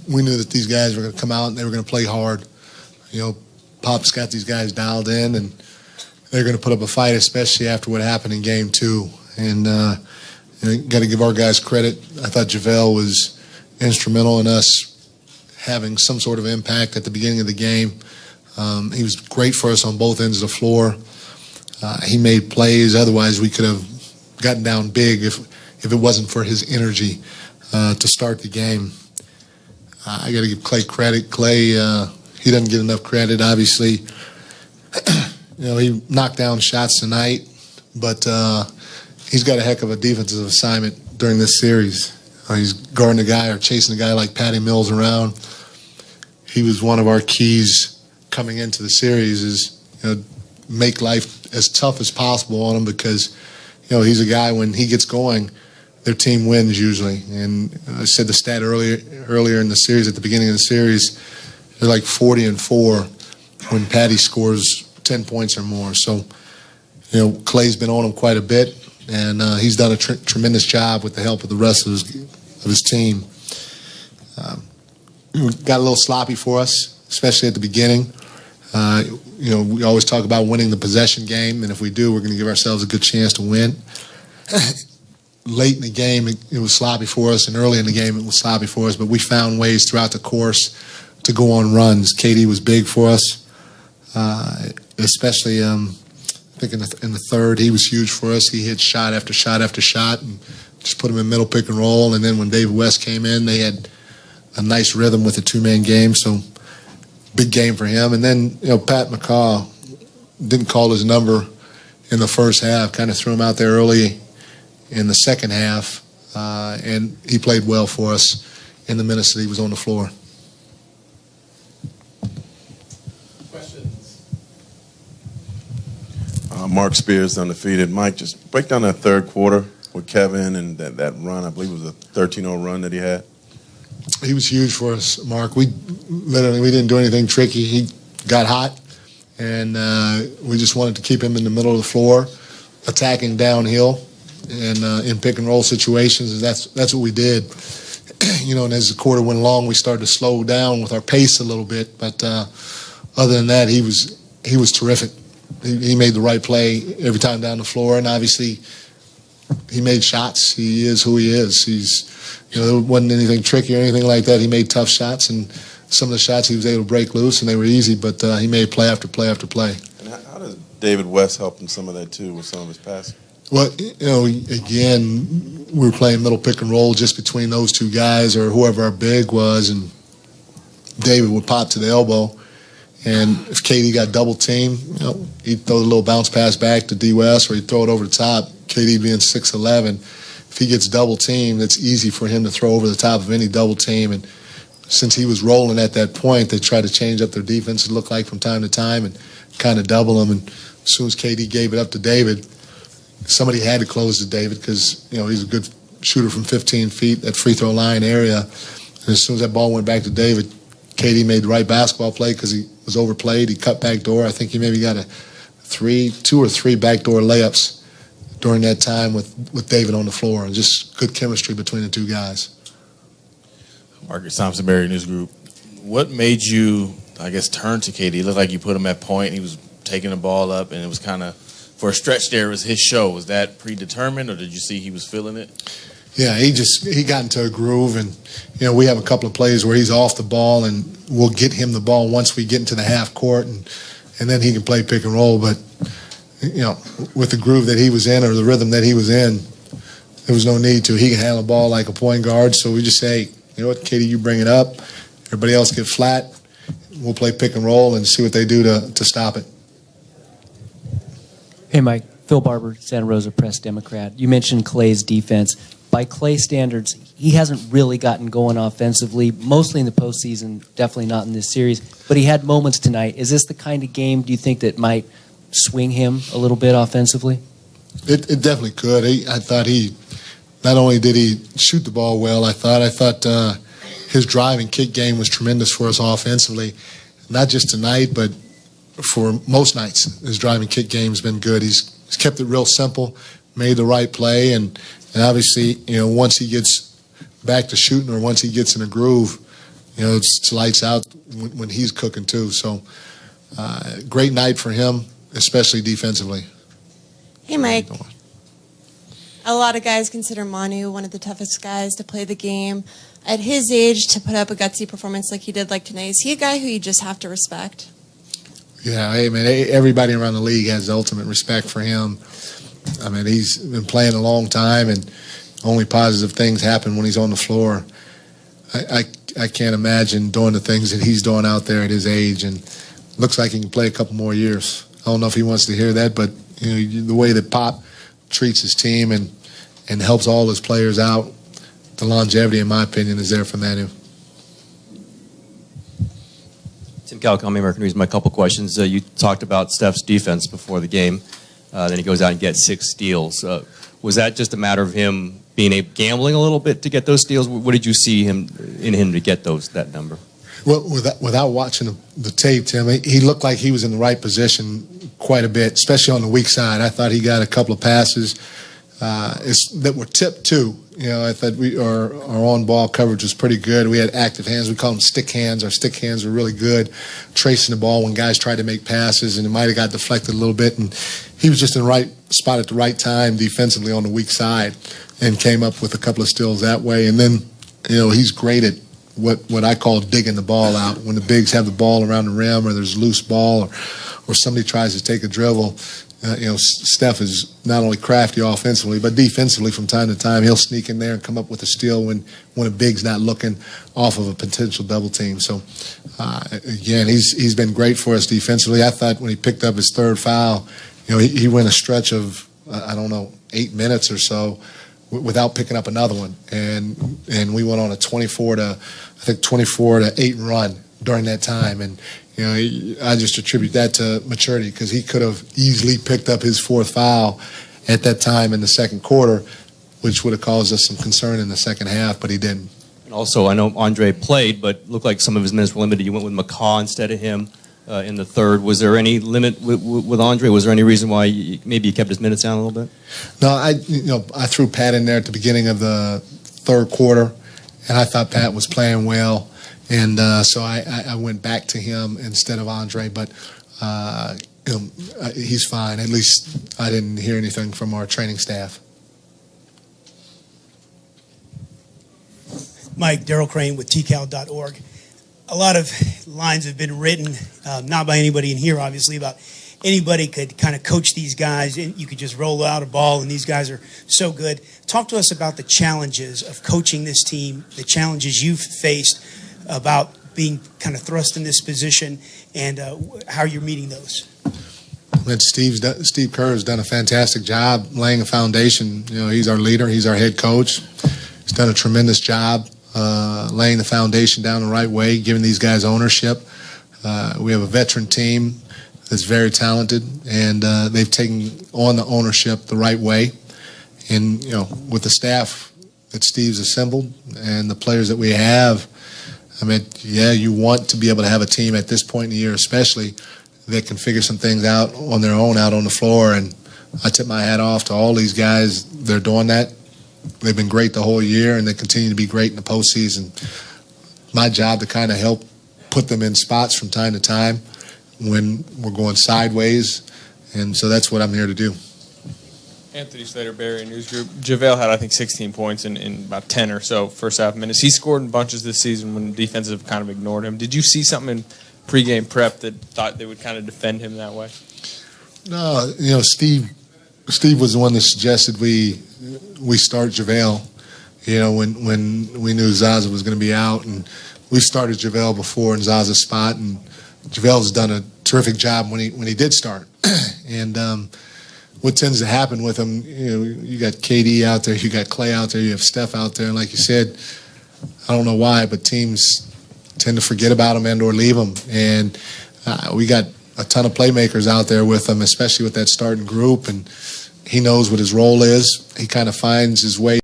We knew that these guys were going to come out and they were going to play hard. Pop's got these guys dialed in, and they're going to put up a fight, especially after what happened in Game 2. And got to give our guys credit. I thought JaVale was instrumental in us having some sort of impact at the beginning of the game. He was great for us on both ends of the floor. He made plays. Otherwise, we could have gotten down big if it wasn't for his energy to start the game. I got to give Clay credit. Clay, he doesn't get enough credit, obviously. He knocked down shots tonight, but he's got a heck of a defensive assignment during this series. He's guarding a guy or chasing a guy like Patty Mills around. He was one of our keys coming into the series is, make life as tough as possible on him because, he's a guy when he gets going, their team wins usually. And I said the stat earlier in the series, at the beginning of the series, they're like 40-4 when Patty scores 10 points or more. So, Clay's been on him quite a bit, and he's done a tremendous job with the help of the rest of his team. Got a little sloppy for us, especially at the beginning. We always talk about winning the possession game, and if we do, we're going to give ourselves a good chance to win. Late in the game, it was sloppy for us, and early in the game, it was sloppy for us, but we found ways throughout the course to go on runs. KD was big for us, especially I think in the third, he was huge for us. He hit shot after shot after shot and just put him in middle pick and roll, and then when David West came in, they had a nice rhythm with a two-man game, so big game for him. And then, Pat McCaw didn't call his number in the first half, kind of threw him out there early in the second half, and he played well for us in the minutes that he was on the floor. Questions? Mark Spears, undefeated. Mike, just break down that third quarter with Kevin and that run. I believe it was a 13-0 run that he had. He was huge for us, Mark. We didn't do anything tricky. He got hot, and we just wanted to keep him in the middle of the floor, attacking downhill and in pick and roll situations. And that's what we did. And as the quarter went along, we started to slow down with our pace a little bit. But other than that, he was terrific. He made the right play every time down the floor, and obviously he made shots. He is who he is. There wasn't anything tricky or anything like that. He made tough shots, and some of the shots he was able to break loose, and they were easy, but he made play after play after play. And how does David West help in some of that, too, with some of his passing? Well, again, we were playing middle pick and roll just between those two guys or whoever our big was, and David would pop to the elbow. And if KD got double teamed, he'd throw a little bounce pass back to D West, or he'd throw it over the top. KD being 6'11", if he gets double teamed, it's easy for him to throw over the top of any double team. And since he was rolling at that point, they tried to change up their defense, it looked like, from time to time, and kind of double him. And as soon as KD gave it up to David, somebody had to close to David because he's a good shooter from 15 feet, that free throw line area. And as soon as that ball went back to David, KD made the right basketball play because he was overplayed. He cut back door. I think he maybe got 2 or 3 backdoor layups during that time with David on the floor, and just good chemistry between the two guys. Marcus Thompson-Berry News Group. What made you, turn to KD? It looked like you put him at point. He was taking the ball up, and it was kind of, for a stretch there, it was his show. Was that predetermined, or did you see he was feeling it? Yeah, he got into a groove, and we have a couple of plays where he's off the ball, and we'll get him the ball once we get into the half court, and then he can play pick and roll. But with the groove that he was in or the rhythm that he was in, there was no need to. He can handle the ball like a point guard, so we just say, KD, you bring it up. Everybody else get flat. We'll play pick and roll and see what they do to stop it. Hey, Mike. Phil Barber, Santa Rosa Press Democrat. You mentioned Clay's defense. By Clay standards, he hasn't really gotten going offensively, mostly in the postseason, definitely not in this series, but he had moments tonight. Is this the kind of game, do you think, that might swing him a little bit offensively? It definitely could. I thought not only did he shoot the ball well, I thought his drive and kick game was tremendous for us offensively. Not just tonight, but for most nights, his drive and kick game has been good. He's kept it real simple, made the right play, and obviously, once he gets back to shooting, or once he gets in a groove, it's lights out when he's cooking too. So great night for him, especially defensively. Hey, Mike. A lot of guys consider Manu one of the toughest guys to play the game. At his age, to put up a gutsy performance like he did like tonight, is he a guy who you just have to respect? Yeah, hey, man, everybody around the league has ultimate respect for him. I mean, he's been playing a long time, and only positive things happen when he's on the floor. I can't imagine doing the things that he's doing out there at his age, and looks like he can play a couple more years. I don't know if he wants to hear that, but the way that Pop treats his team and helps all his players out, the longevity, in my opinion, is there for Manu. Tim Calcom, American News. My couple questions. You talked about Steph's defense before the game. Then he goes out and gets 6 steals. Was that just a matter of him gambling a little bit to get those steals? What did you see in him to get that number? Well, without watching the tape, Tim, he looked like he was in the right position quite a bit, especially on the weak side. I thought he got a couple of passes that were tipped too. I thought our on-ball coverage was pretty good. We had active hands. We call them stick hands. Our stick hands were really good, tracing the ball when guys tried to make passes, and it might have got deflected a little bit. And he was just in the right spot at the right time defensively on the weak side and came up with a couple of steals that way. And then, he's great at what I call digging the ball out. When the bigs have the ball around the rim, or there's a loose ball, or somebody tries to take a dribble, Steph is not only crafty offensively, but defensively from time to time. He'll sneak in there and come up with a steal when a big's not looking off of a potential double team. So, again, he's been great for us defensively. I thought when he picked up his 3rd foul, he went a stretch of, 8 minutes or so without picking up another one. And we went on a 24 to 8 run during that time. And I just attribute that to maturity, because he could have easily picked up his 4th foul at that time in the second quarter, which would have caused us some concern in the second half, but he didn't. And also, I know Andre played, but looked like some of his minutes were limited. You went with McCaw instead of him in the 3rd. Was there any limit with Andre? Was there any reason why maybe he kept his minutes down a little bit? No, I threw Pat in there at the beginning of the 3rd quarter, and I thought Pat was playing well. And so I went back to him instead of Andre, but he's fine. At least I didn't hear anything from our training staff. Mike, Daryl Crane with tcal.org. A lot of lines have been written, not by anybody in here, obviously, about anybody could kind of coach these guys, and you could just roll out a ball, and these guys are so good. Talk to us about the challenges of coaching this team, the challenges you've faced about being kind of thrust in this position, and how you're meeting those. Steve Kerr has done a fantastic job laying a foundation. He's our leader. He's our head coach. He's done a tremendous job laying the foundation down the right way, giving these guys ownership. We have a veteran team that's very talented, and they've taken on the ownership the right way. And, with the staff that Steve's assembled and the players that we have, you want to be able to have a team at this point in the year, especially, that can figure some things out on their own out on the floor. And I tip my hat off to all these guys. They're doing that. They've been great the whole year, and they continue to be great in the postseason. My job to kind of help put them in spots from time to time when we're going sideways, and so that's what I'm here to do. Anthony Slater, Barry News Group. JaVale had, I think, 16 points in about 10 or so first half minutes. He scored in bunches this season when defenses have kind of ignored him. Did you see something in pregame prep that thought they would kind of defend him that way? No, Steve was the one that suggested we start JaVale. When we knew Zaza was going to be out, and we started JaVale before in Zaza's spot, and JaVale's done a terrific job when he did start. And what tends to happen with him, you got KD out there, you got Clay out there, you have Steph out there, and like you said, I don't know why, but teams tend to forget about him and or leave him. And we got a ton of playmakers out there with him, especially with that starting group, and he knows what his role is. He kind of finds his way